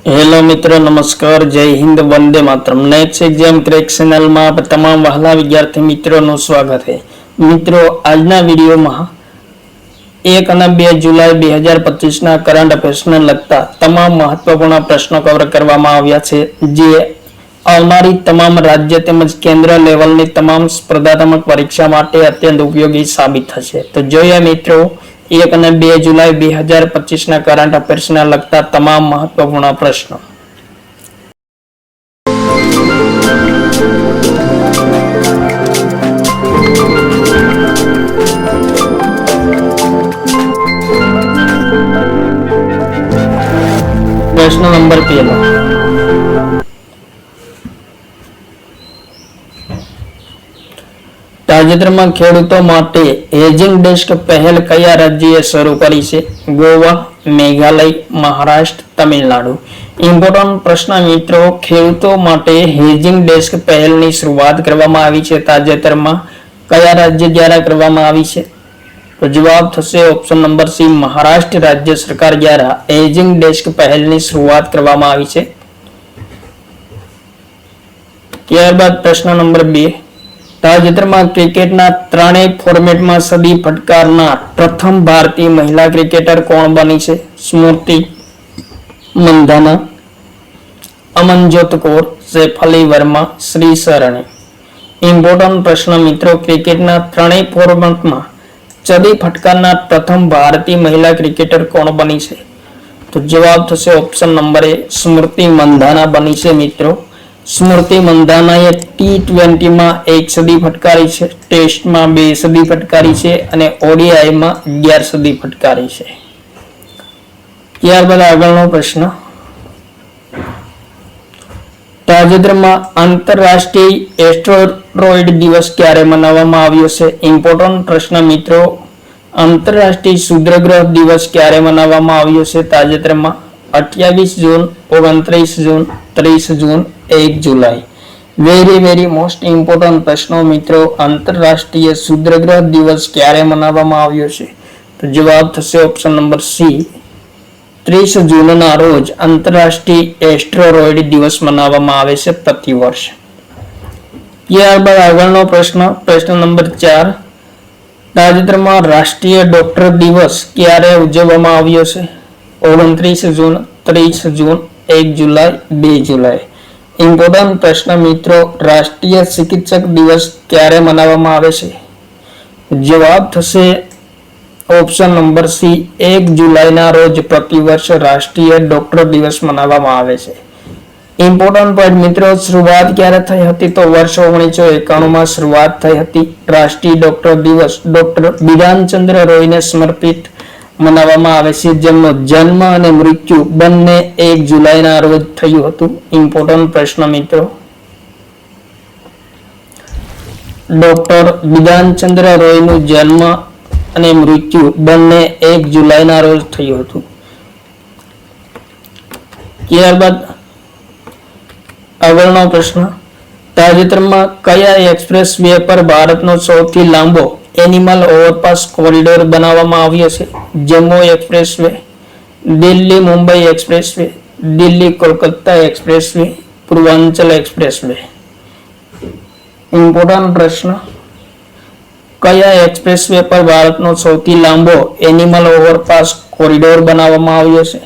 Hello मित्रों, नमस्कार, जय Hind, Vande Mataram. Next exam crack channel में आप तमाम वहाला विद्यार्थी मित्रों स्वागत है। मित्रों, आजना वीडियो में 1 અને 2 जुलाई 2025 करंट अफेर्स ने लगता तमाम महत्वपूर्ण प्रश्नों कवर करवामां आव्या छे, जे आवनारी तमाम राज्य तेमज केंद्र लेवलनी तमाम स्पर्धात्मक परीक्षा माटे अत्यंत उपयोगी साबित थशे। तो जोईए मित्रों 1 અને 2 जुलाई 2025 करंट अफेर्स ने लगता तमाम महत्वपूर्ण प्रश्नों। प्रश्न नंबर 1 તાજેતરમાં ખેડૂતો માટે હેજિંગ ડેસ્ક પહેલ કયા રાજ્યએ શરૂ કરી છે? ગોવા, મેઘાલય, મહારાષ્ટ્ર, તમિલનાડુ। ઇમ્પોર્ટન્ટ પ્રશ્ન મિત્રો, ખેડૂતો માટે હેજિંગ ડેસ્ક પહેલની શરૂઆત કરવામાં આવી છે તાજેતરમાં કયા રાજ્ય દ્વારા કરવામાં આવી છે? તો જવાબ થશે ઓપ્શન નંબર સી, મહારાષ્ટ્ર રાજ્ય સરકાર દ્વારા હેજિંગ ડેસ્ક પહેલની શરૂઆત કરવામાં આવી છે। ત્યારબાદ પ્રશ્ન નંબર 2, તાજેતરમાં ક્રિકેટના ત્રણેય ફોર્મેટમાં સદી ફટકારનાર પ્રથમ ભારતીય મહિલા ક્રિકેટર કોણ બની છે? સ્મૃતિ મંધાના, અમનજોત કૌર, શેફાલી વર્મા, શ્રી સરણે। ઇમ્પોર્ટન્ટ પ્રશ્ન મિત્રો, ક્રિકેટના ત્રણેય ફોર્મેટમાં સદી ફટકારનાર પ્રથમ ભારતીય મહિલા ક્રિકેટર કોણ બની છે? તો જવાબ થશે ઓપ્શન નંબર એ, સ્મૃતિ મંધાના બની છે મિત્રો। સ્મૃતિ મંધાનાએ T20 માં 1 સદી ફટકારી છે, ટેસ્ટમાં 2 સદી ફટકારી છે અને ઓડીઆઈમાં 11 સદી ફટકારી છે। ત્યારબાદ આગળનો પ્રશ્ન, તાજેતરમાં આંતરરાષ્ટ્રીય એસ્ટેરોઇડ દિવસ ક્યારે મનાવવામાં આવ્યો છે? ઇમ્પોર્ટન્ટ પ્રશ્ન મિત્રો, આંતરરાષ્ટ્રીય ક્ષુદ્રગ્રહ દિવસ ક્યારે મનાવવામાં આવ્યો છે તાજેતરમાં? 28 જૂન, 29 જૂન, 30 જૂન, 1 जुलाई। वेरी मोस्ट इम्पोर्टન્ટ प्रश्नो मित्रों, आंतरराष्ट्रीय क्षुद्रग्रह दिवस क्यारे मनाववामां आव्यो छे? तो जवाब थशे ऑप्शन नंबर सी, 30 जून ना रोज आंतरराष्ट्रीय एस्टेरोइड दिवस मनाववामां आवे छे प्रतिवर्ष। त्यारबाद आगळनो प्रश्न, प्रश्न नंबर 4, ताजेतरमां राष्ट्रीय डॉक्टर दिवस क्यारे उजववामां आव्यो छे? 29 जून, 30 जून, 1 जुलाई, 2 जुलाई। इम्पोर्टન્ટ प्रश्न मित्रों, राष्ट्रीय चिकित्सक दिवस क्यारे मनाववामां आवे छे? जवाब थशे ऑप्शन नंबर सी, 1 जुलाई ना रोज प्रतिवर्ष राष्ट्रीय डॉक्टर दिवस मनाववामां आवे छे। इम्पोर्टન્ટ पॉइंट मित्रों, शुरुआत क्यारे थई हती? तो वर्ष 1991 में शुरुआत थई हती। राष्ट्रीय डॉक्टर दिवस डॉक्टर बिधानचंद्र रॉय ने समर्पित मनाववामां आवे छे, जेमनो जन्म अने मृत्यु बंने 1 जुलाई ना रोज थयुं हतुं। इम्पोर्टન્ટ प्रश्न मित्रों, डॉक्टर बिधानचंद्र रॉय नु जन्म अने मृत्यु बंने 1 जुलाई ना रोज थयुं हतुं। त्यारबाद આગળનો પ્રશ્ન, તાજેતરમાં કયા એક્સપ્રેસ વે પર ભારતનો સૌથી લાંબો एनिमल ओवरपास कॉरिडोर बनाववामां आव्यो छे? Jammu expressway, Delhi Mumbai expressway, Delhi Kolkata expressway, Purvanchal expressway. Important प्रश्न, कया एक्सप्रेसवे पर भारतनो सौथी लांबो एनिमल ओवरपास कॉरिडोर बनाववामां आव्यो छे?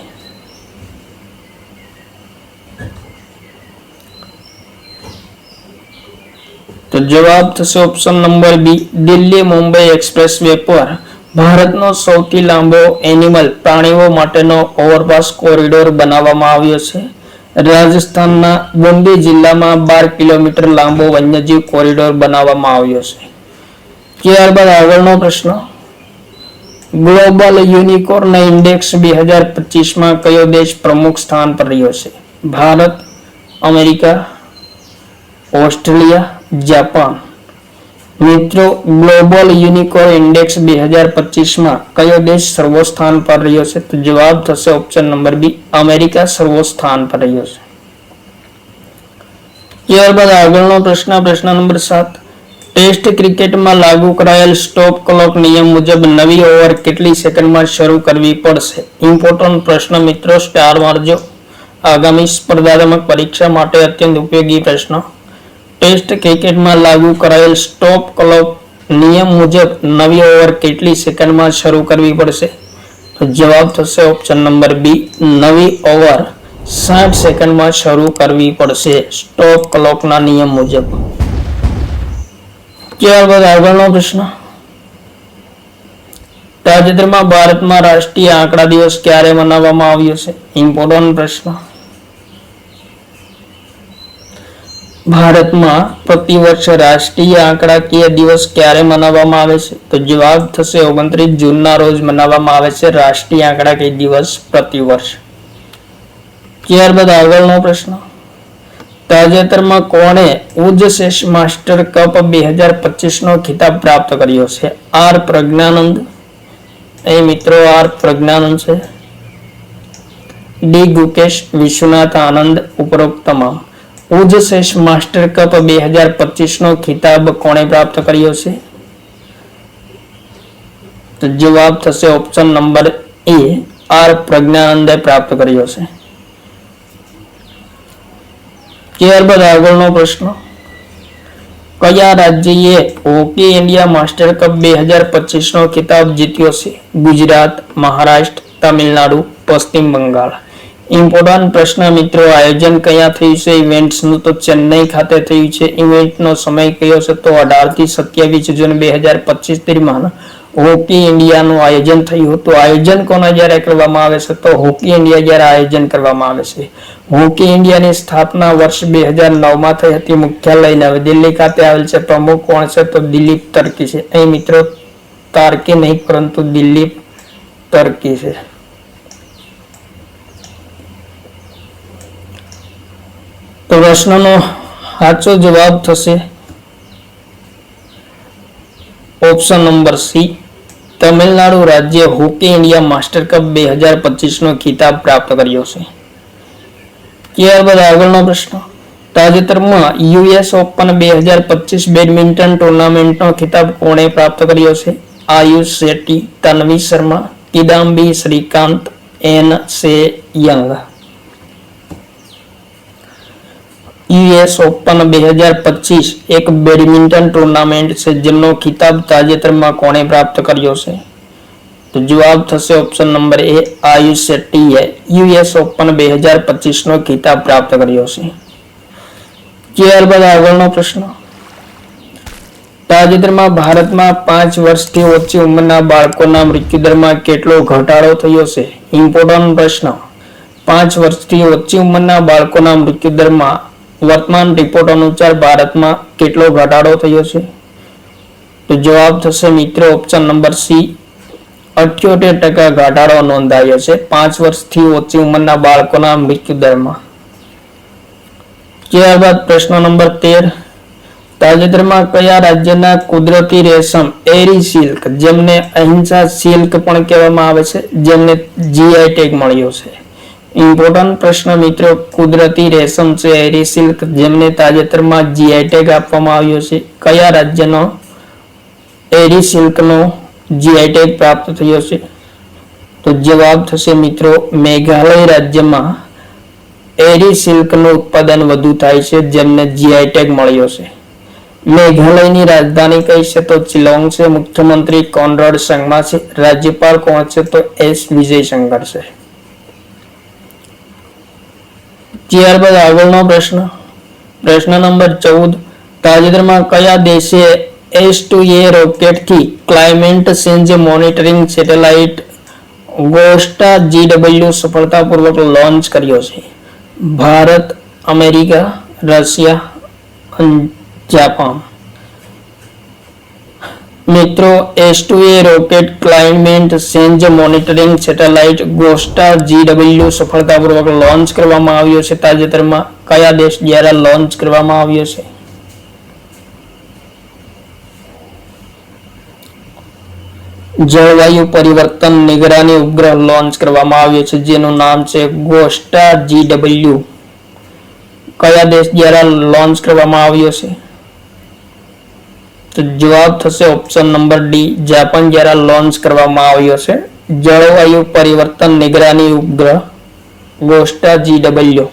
तो जवाब थशे option number B, Delhi Mumbai expressway पर भारतनो सौथी लांबो एनिमल प्राणीओ माटेनो ओवरपास कॉरिडोर बनाववामां आव्यो छे। राजस्थानना बूंदी जिल्लामां 12 किलोमीटर लांबो वन्यजीव कॉरिडोर बनाववामां आव्यो छे। त्यारबाद આગળનો પ્રશ્ન, ग्लोबल यूनिकॉर्न इंडेक्स 2025 में कयो देश प्रमुख स्थान पर रह्यो छे? Bharat, America, Australia, Japan. मित्रों, ग्लोबल यूनिकॉर्न इंडेक्स 2025 में कयो देश सर्वोस्थान पर रह्यो छे? तो जवाब थशे ऑप्शन नंबर बी, अमेरिका सर्वोस्थान पर रह्यो छे। त्यारबाद આગળનો પ્રશ્ન, પ્રશ્ન નંબર 7, ટેસ્ટ ક્રિકેટમાં લાગુ કરાયેલ સ્ટોપ ક્લોક નિયમ મુજબ નવી ઓવર કેટલી સેકન્ડમાં શરૂ કરવી પડશે? ઇમ્પોર્ટન્ટ પ્રશ્ન મિત્રો, સ્ટાર મારજો। આગામી સ્પર્ધાત્મક પરીક્ષા માટે અત્યંત ઉપયોગી પ્રશ્ન. ટેસ્ટ ક્રિકેટમાં લાગુ કરાયેલ સ્ટોપ ક્લોક નિયમ મુજબ નવી ઓવર કેટલી સેકન્ડમાં શરૂ કરવી પડશે? તો જવાબ થશે ઓપ્શન નંબર બી, નવી ઓવર 60 સેકન્ડમાં શરૂ કરવી પડશે સ્ટોપ ક્લોકના નિયમ મુજબ. ત્યારબાદ આગળનો પ્રશ્ન. તાજેતરમાં ભારતમાં રાષ્ટ્રીય આંકડા દિવસ ક્યારે મનાવવામાં આવ્યો છે? ઇમ્પોર્ટન્ટ પ્રશ્ન. ભારતમાં પ્રતિવર્ષ રાષ્ટ્રીય આંકડાકીય દિવસ ક્યારે મનાવવામાં આવે છે? તો જવાબ થશે 29 જૂનના રોજ મનાવવામાં આવે છે રાષ્ટ્રીય આંકડાકીય દિવસ પ્રતિવર્ષ. ત્યારબાદ આગળનો પ્રશ્ન. તાજેતરમાં કોણે ઉજ્જેસ માસ્ટર કપ 2025 નો ખિતાબ પ્રાપ્ત કર્યો છે? આર પ્રજ્ઞાનંદ. એ મિત્રો આર પ્રજ્ઞાનંદ છે. ડી ગુકેશ વિશ્વનાથ આનંદ. ઉપરોક્ત તમામ. ઉજ્જેસ માસ્ટર કપ 2025 નો ખિતાબ કોણે પ્રાપ્ત કર્યો છે? તો જવાબ થશે ઓપ્શન નંબર એ, આર પ્રજ્ઞાનંદે પ્રાપ્ત કર્યો છે. ત્યારબાદ આગળનો પ્રશ્ન. કયા રાજ્યએ હોકી ઇન્ડિયા માસ્ટર કપ 2025 નો ખિતાબ જીત્યો છે? ગુજરાત, મહારાષ્ટ્ર, તમિલનાડુ, પશ્ચિમ બંગાળ. ઇમ્પોર્ટન્ટ પ્રશ્ન મિત્રો. આયોજન ક્યાં થયું છે ઇવેન્ટ્સનું? તો ચેન્નઈ ખાતે થયું છે. ઇવેન્ટનો સમય કયો છે? તો 18 થી 27 જૂન 2025 દરમિયાન હોકી ઇન્ડિયાનું આયોજન થયું હતું. આયોજન કોના જ્યારે કરવામાં આવે છે? તો હોકી ઇન્ડિયા જ્યારે આયોજન કરવામાં આવે છે. હોકી ઇન્ડિયાની સ્થાપના વર્ષ 2009 થઈ હતી. મુખ્યાલય નવી દિલ્હી ખાતે આવેલ છે. પ્રમુખ કોણ છે? તો દિલીપ તર્કી છે. અહીં મિત્રો તાર્કી નહીં પરંતુ દિલીપ તર્કી છે. તો પ્રશ્નનો સાચો જવાબ થશે ઓપ્શન નંબર સી, તમિલનાડુ રાજ્ય હોકી ઇન્ડિયા માસ્ટર કપ 2025 નો ખિતાબ પ્રાપ્ત કર્યો છે. ત્યારબાદ આગળનો પ્રશ્ન. તાજેતરમાં યુએસ ઓપન 2025 બેડમિન્ટન ટુર્નામેન્ટનો ખિતાબ કોણે પ્રાપ્ત કર્યો છે? આયુષ શેટ્ટી, તન્વી શર્મા, કિદામ્બી શ્રીકાંત, એન સે યંગ. યુએસ ઓપન 2025 એક બેડમિન્ટન ટુર્નામેન્ટ છે જેનો ખિતાબ તાજેતરમાં કોણે પ્રાપ્ત કર્યો છે? તો જવાબ થશે ઓપ્શન નંબર એ, આયુષ શેટ્ટીએ યુએસ ઓપન 2025 નો ખિતાબ પ્રાપ્ત કર્યો છે. ત્યારબાદ આગળનો પ્રશ્ન. તાજેતરમાં ભારતમાં 5 વર્ષથી ઓછી ઉંમરના બાળકોના મૃત્યુદરમાં કેટલો ઘટાડો થયો છે? ઇમ્પોર્ટન્ટ પ્રશ્ન. 5 વર્ષથી ઓછી ઉંમરના બાળકોના મૃત્યુદરમાં વર્તમાન રિપોર્ટ અનુસાર ભારતમાં કેટલો ઘટાડો થયો છે? તો જવાબ થશે મિત્રો ઓપ્શન નંબર સી, 78% ઘટાડો નોંધાયો છે 5 વર્ષથી ઓછી ઉંમરના બાળકોના મૃત્યુદરમાં. ત્યારબાદ પ્રશ્ન નંબર 13. તાજેતરમાં કયા રાજ્યના કુદરતી રેશમ એરી સિલ્ક, જેમને અહિંસા સિલ્ક પણ કહેવામાં આવે છે, જેમને જીઆઈ ટેગ મળ્યો છે? ઇમ્પોર્ટન્ટ પ્રશ્ન મિત્રો. કુદરતી રેશમ છે એરી સિલ્ક, જેમને તાજેતરમાં જીઆઈ ટેગ આપવામાં આવ્યો છે. કયા રાજ્યનો એરી સિલ્કનો જીઆઈ ટેગ પ્રાપ્ત થયો છે? તો જવાબ થશે મિત્રો મેઘાલય રાજ્યમાં એરી સિલ્કનું ઉત્પાદન વધુ થાય છે, જેમને જીઆઈ ટેગ મળ્યો છે. મેઘાલયની રાજધાની કઈ છે? તો શિલોંગ છે. મુખ્યમંત્રી કોનરાડ સંગમા છે. રાજ્યપાલ કોણ છે? તો એસ વિજયશંકર છે. ત્યારબાદ આગળનો પ્રશ્ન. પ્રશ્ન નંબર 14. તાજેતરમાં કયા દેશે S2A રોકેટથી climate change monitoring satellite GOSAT GW સફળતાપૂર્વક લોન્ચ કર્યો છે? ભારત, અમેરિકા, રશિયા અને જાપાન. મિત્રો S2A rocket climate change monitoring satellite GOSAT GW સફળતાપૂર્વક લોન્ચ કરવામાં આવ્યો છે. તાજેતરમાં કયા દેશ દ્વારા લોન્ચ કરવામાં આવ્યો છે? જળવાયુ પરિવર્તન નિગરાની ઉપગ્રહ લોન્ચ કરવામાં આવ્યો છે જેનું નામ છે ગોસ્ટા GW. કયા દેશ દ્વારા લોન્ચ કરવામાં આવ્યો છે? તો જવાબ થશે ઓપ્શન નંબર ડી, જાપાન દ્વારા લોન્ચ કરવામાં આવ્યો છે જળવાયુ પરિવર્તન નિગરાની ઉપગ્રહ. ગોસ્ટા GW.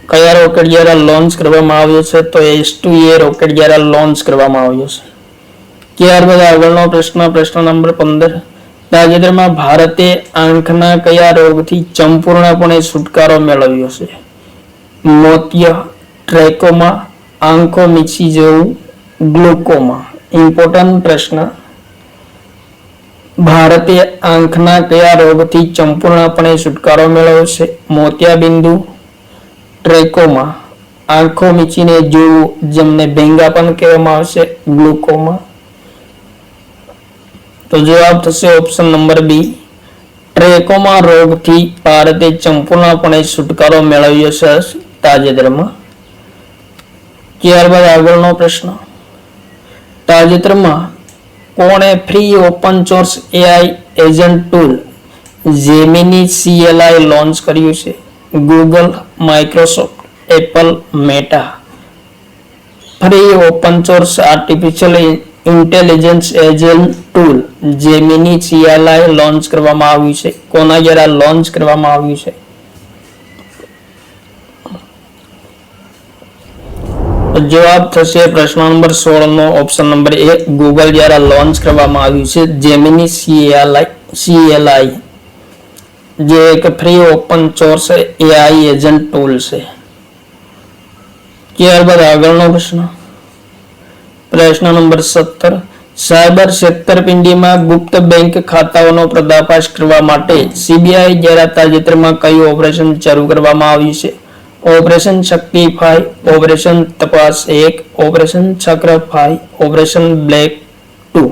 કયા રોકેટ દ્વારા લોન્ચ કરવામાં આવ્યો છે? તો S2A રોકેટ દ્વારા લોન્ચ કરવામાં આવ્યો છે. ત્યારબાદ આગળનો પ્રશ્ન નંબર 15. તાજેતરમાં ભારતે આંખના કયા રોગથી સંપૂર્ણપણે છુટકારો મેળવ્યો છે? મોતિય, ટ્રેકોમા, આંખો મીચી જવું, ગ્લુકોમા. ઇમ્પોર્ટન્ટ પ્રશ્ન. ભારતે આંખના કયા રોગથી સંપૂર્ણપણે છુટકારો મેળવ્યો છે? મોતિયાબિંદુ, ટ્રેકોમા, આંખો મીચીને જોવું જેમને ભેંગા પણ કહેવામાં આવશે, ગ્લુકોમા. તો જવાબ થશે ઓપ્શન નંબર બી. ટ્રેકોમા રોગથી ભારતે સંપૂર્ણપણે છુટકારો મેળવ્યો છે તાજેતરમાં. ત્યારબાદ આગળનો પ્રશ્ન. તાજેતરમાં કોણે free open source AI agent tool Gemini CLI launch કર્યું છે? Google, Microsoft, Apple, meta. Free open source artificial intelligence agent tool Gemini CLI launch કરવામાં આવ્યું છે. કોના દ્વારા લોન્ચ કરવામાં આવ્યું છે? જવાબ થશે પ્રશ્ન નંબર 16 નો ઓપ્શન નંબર એ. ગૂગલ દ્વારા લોન્ચ કરવામાં આવ્યું છે જેમિની CLI, જે એક free open source AI agent tool છે. ત્યારબાદ આગળનો પ્રશ્ન નંબર 17. સાયબર છેતરપિંડીમાં ગુપ્ત બેંક ખાતાઓનો પર્દાફાશ કરવા માટે CBI દ્વારા તાજેતરમાં કયું ઓપરેશન શરૂ કરવામાં આવ્યું છે? ઓપરેશન શક્તિ 5, ઓપરેશન તપાસ 1, ઓપરેશન ચક્ર 5, ઓપરેશન બ્લેક 2.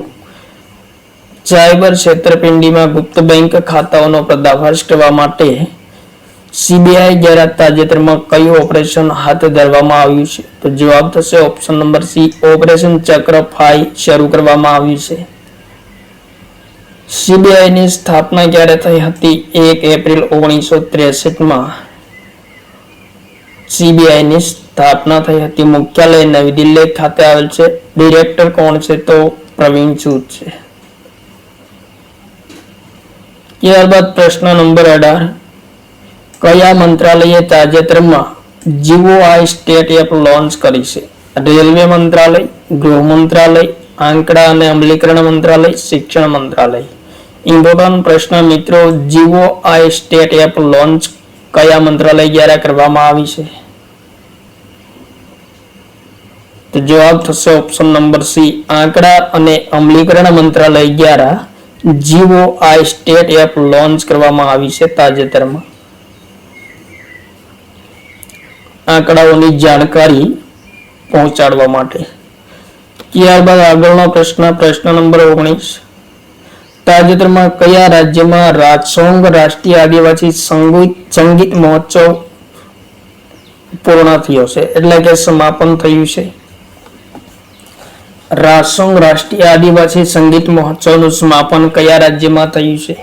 સાયબર છેતરપિંડીમાં ગુપ્ત બેંક ખાતાઓનો પર્દાફાશ કરવા માટે CBI દ્વારા તાજેતરમાં કયું ઓપરેશન હાથ ધરવામાં આવ્યું છે? તો જવાબ થશે ઓપ્શન નંબર સી. ઓપરેશન ચક્ર 5 શરૂ કરવામાં આવ્યું છે. CBI ની સ્થાપના ક્યારે થઈ હતી? 1 એપ્રિલ 1963 CBI ની સ્થાપના થઈ હતી. મુખ્યાલય નવી દિલ્હી ખાતે આવેલ છે. ડિરેક્ટર કોણ છે? તો પ્રવીણ સૂદ છે. ત્યારબાદ પ્રશ્ન નંબર 18. કયા મંત્રાલયે તાજેતરમાં GOI સ્ટેટ એપ લોન્ચ કરી છે? રેલવે મંત્રાલય, ગૃહ મંત્રાલય, આંકડા અને અમલીકરણ મંત્રાલય, શિક્ષણ મંત્રાલય. ઇમ્પોર્ટન્ટ પ્રશ્ન મિત્રો. GOI સ્ટેટ એપ લોન્ચ કયા મંત્રાલય દ્વારા કરવામાં આવી છે? તો જવાબ થશે ઓપ્શન નંબર સી. આંકડા અને અમલીકરણ મંત્રાલય દ્વારા GOI સ્ટેટ એપ લોન્ચ કરવામાં આવી છે તાજેતરમાં. આંકડાઓની જાણકારી પહોંચાડવા માટે. ત્યારબાદ આગળનો પ્રશ્ન નંબર 19. તાજેતરમાં કયા રાજ્યમાં રાસોંગ રાષ્ટ્રીય આદિવાસી સંગીત મહોત્સવ પૂર્ણ થયો છે, એટલે કે સમાપન થયું છે? રાસોંગ રાષ્ટ્રીય આદિવાસી સંગીત મહોત્સવનું સમાપન કયા રાજ્યમાં થયું છે?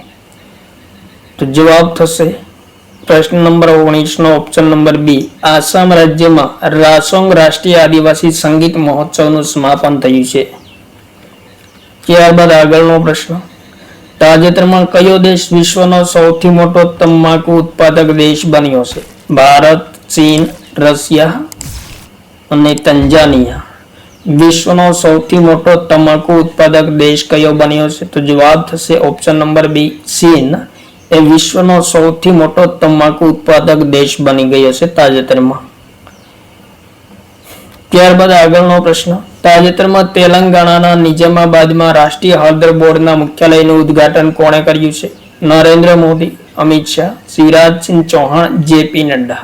તો જવાબ થશે પ્રશ્ન નંબર 19 નો ઓપ્શન નંબર બી. આસામ રાજ્યમાં રાસોંગ રાષ્ટ્રીય આદિવાસી સંગીત મહોત્સવનું સમાપન થયું છે. ત્યારબાદ આગળનો પ્રશ્ન. તાજેતરમાં કયો દેશ વિશ્વનો સૌથી મોટો તમાકુ ઉત્પાદક દેશ બન્યો છે? ભારત, ચીન, રશિયા અને તંજાનિયા. વિશ્વનો સૌથી મોટો તમાકુ ઉત્પાદક દેશ કયો બન્યો છે? તો જવાબ થશે ઓપ્શન નંબર બી. ચીન એ વિશ્વનો સૌથી મોટો તમાકુ ઉત્પાદક દેશ બની ગયો છે તાજેતરમાં. ત્યારબાદ આગળનો પ્રશ્ન. તાજેતરમાં તેલંગાણાના નિઝામાબાદમાં રાષ્ટ્રીય હળદર બોર્ડના મુખ્યાલયનું ઉદ્ઘાટન કોણે કર્યું છે? નરેન્દ્ર મોદી, અમિત શાહ, શિવરાજસિંહ ચૌહાણ, JP નડ્ડા.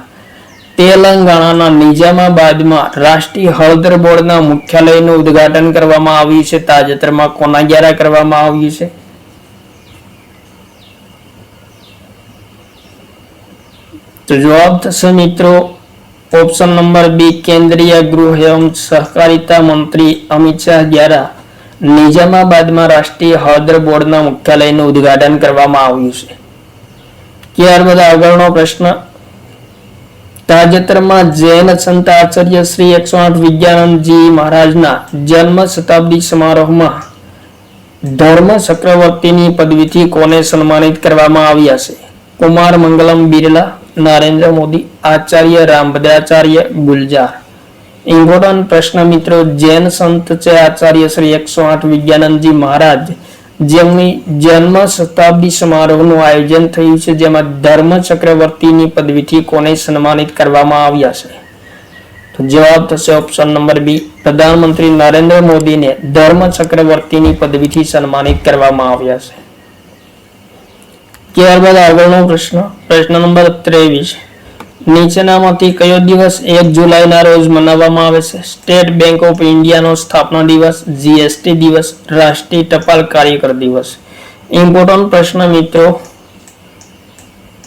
તેલંગાણાના નિઝામાબાદમાં રાષ્ટ્રીય હળદર બોર્ડના મુખ્યાલયનું ઉદ્ઘાટન કરવામાં આવ્યું છે તાજેતરમાં. કોના દ્વારા કરવામાં આવ્યું છે? તો જવાબ થશે મિત્રો ઓપ્શન નંબર બી. કેન્દ્રીય ગૃહ એવં સહકારિતા મંત્રી અમિત શાહ દ્વારા નિઝામાબાદમાં રાષ્ટ્રીય હળદર બોર્ડના મુખ્યાલયનું ઉદ્ઘાટન કરવામાં આવ્યું છે. ત્યારબાદ આગળનો પ્રશ્ન. તાજેતરમાં જૈન સંત આચાર્ય શ્રી 108 વિદ્યાનંદજી મહારાજના જન્મ શતાબ્દી સમારોહમાં ધર્મ ચક્રવર્તીની પદવીથી કોને સન્માનિત કરવામાં આવ્યા છે? કુમાર મંગલમ બિરલા, નરેન્દ્ર મોદી, આચાર્ય રામભદ્રાચાર્ય, ગુલજાર. ઇમ્પોર્ટન્ટ પ્રશ્ન મિત્રો, જૈન સંત છે આચાર્ય શ્રી 108 વિજ્ઞાનંદજી મહારાજ, જેમની જન્મ શતાબ્દી સમારોહનું આયોજન થયું છે, જેમાં ધર્મ ચક્રવર્તીની પદવીથી કોને સન્માનિત કરવામાં આવ્યા છે? તો જવાબ થશે ઓપ્શન નંબર બી, પ્રધાનમંત્રી નરેન્દ્ર મોદીને ધર્મ ચક્રવર્તીની પદવીથી સન્માનિત કરવામાં આવ્યા છે. ત્યારબાદ આગળનો પ્રશ્ન, પ્રશ્ન નંબર 23. નીચેનામાંથી કયો દિવસ 1 જુલાઈના રોજ મનાવવામાં આવે છે? સ્ટેટ બેંક ઓફ ઇન્ડિયાનો સ્થાપના દિવસ, જીએસટી દિવસ, રાષ્ટ્રીય ટપાલ કાર્યકર દિવસ. ઇમ્પોર્ટન્ટ પ્રશ્ન મિત્રો,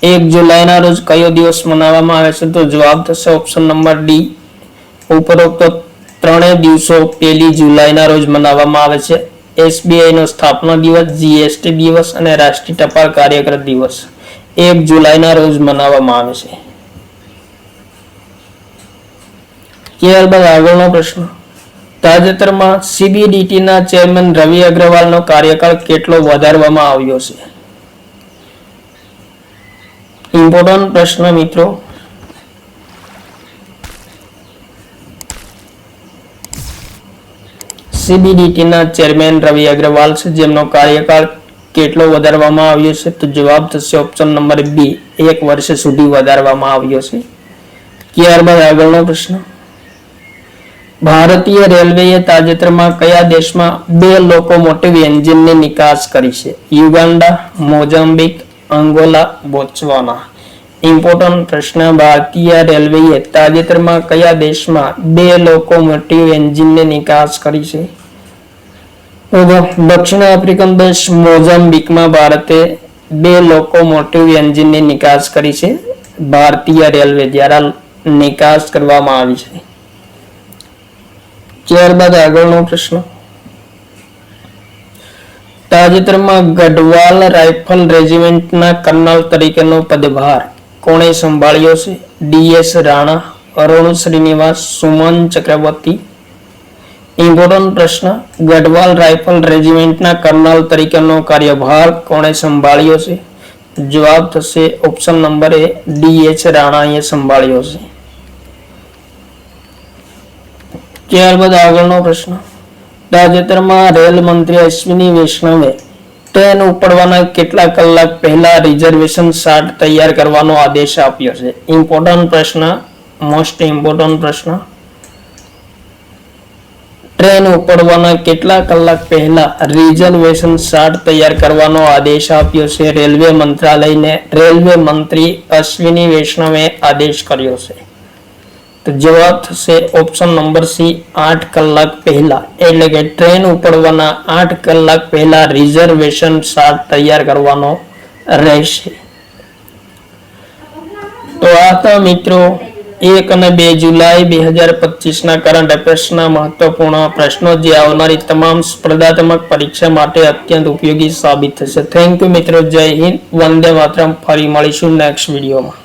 1 જુલાઈના રોજ કયો દિવસ મનાવવામાં આવે છે? તો જવાબ થશે ઓપ્શન નંબર ડી, ઉપરોક્ત ત્રણેય દિવસો 1 જુલાઈના રોજ મનાવવામાં આવે છે. એસબીઆઈ નો સ્થાપના દિવસ, જીએસટી દિવસ અને રાષ્ટ્રીય ટપાલ કાર્યકર દિવસ 1 જુલાઈના રોજ મનાવવામાં આવે છે. ત્યારબાદ આગળનો પ્રશ્ન, તાજેતરમાં સીબીડીટીના ચેરમેન રવિ અગ્રવાલનો કાર્યકાળ કેટલો વધારવામાં આવ્યો છે? ઇમ્પોર્ટન્ટ પ્રશ્ન મિત્રો, સીબીડીટીના ચેરમેન રવિ અગ્રવાલ છે, જેમનો કાર્યકાળ કેટલો વધારવામાં આવ્યો છે? તો જવાબ થશે ઓપ્શન નંબર બી, 1 વર્ષ સુધી વધારવામાં આવ્યો છે. ત્યારબાદ આગળનો પ્રશ્ન, ભારતીય રેલવેએ તાજેતરમાં કયા દેશમાં 2 લોકોમોટિવ એન્જિનની નિકાસ કરી છે? Uganda, Mozambique, Angola, Botswana. Important પ્રશ્ન, ભારતીય રેલવેએ તાજેતરમાં કયા દેશમાં 2 લોકોમોટિવ એન્જિનની નિકાસ કરી છે? દક્ષિણ આફ્રિકન દેશ મોઝામ્બિકમાં ભારતે 2 લોકોમોટિવ એન્જિનની નિકાસ કરી છે. ભારતીય રેલવે દ્વારા નિકાસ કરવામાં આવી છે. ત્યારબાદ આગળનો પ્રશ્ન, તાજેતરમાં ગઢવાલ રાઇફલ રેજિમેન્ટના કર્નલ તરીકેનો પદભાર કોણે સંભાળ્યો છે? ડીએસ રાણા, અરુણ શ્રીનિવાસ, સુમન ચક્રવર્તી. ઇમ્પોર્ટન્ટ પ્રશ્ન, ગઢવાલ રાઇફલ રેજિમેન્ટના કર્નલ તરીકેનો કાર્યભાર કોણે સંભાળ્યો છે? જવાબ થશે ઓપ્શન નંબર એ, ડીએચ રાણાએ સંભાળ્યો છે. ત્યારબાદ આગળનો પ્રશ્ન, તાજેતરમાં રેલ મંત્રી અશ્વિની વૈષ્ણવે ટ્રેન ઉપડવાના કેટલા કલાક પહેલા રિઝર્વેશન ચાર્ટ તૈયાર કરવાનો આદેશ આપ્યો છે? ઇમ્પોર્ટન્ટ પ્રશ્ન, મોસ્ટ ઇમ્પોર્ટન્ટ પ્રશ્ન, ટ્રેન ઉપડવાના કેટલા કલાક પહેલા રિઝર્વેશન ચાર્ટ તૈયાર કરવાનો આદેશ આપ્યો છે? રેલવે મંત્રાલયને રેલવે મંત્રી અશ્વિની વૈષ્ણવે આદેશ કર્યો છે. તો જવાબ થશે ઓપ્શન નંબર સી, 8 કલાક પહેલા, એટલે કે ટ્રેન ઉપડવાના 8 કલાક પહેલા રિઝર્વેશન ચાર્ટ તૈયાર કરવાનો રહેશે. તો આ તો મિત્રો 1 અને 2 જુલાઈ 2025 કરંટ અફેર્સના મહત્વપૂર્ણ પ્રશ્નો, જે આવનારી તમામ સ્પર્ધાત્મક પરીક્ષા માટે અત્યંત ઉપયોગી સાબિત થશે. થેન્ક યુ મિત્રો, જય હિન્દ, વંદે માતરમ. ફરી મળીશું નેક્સ્ટ વિડીયોમાં.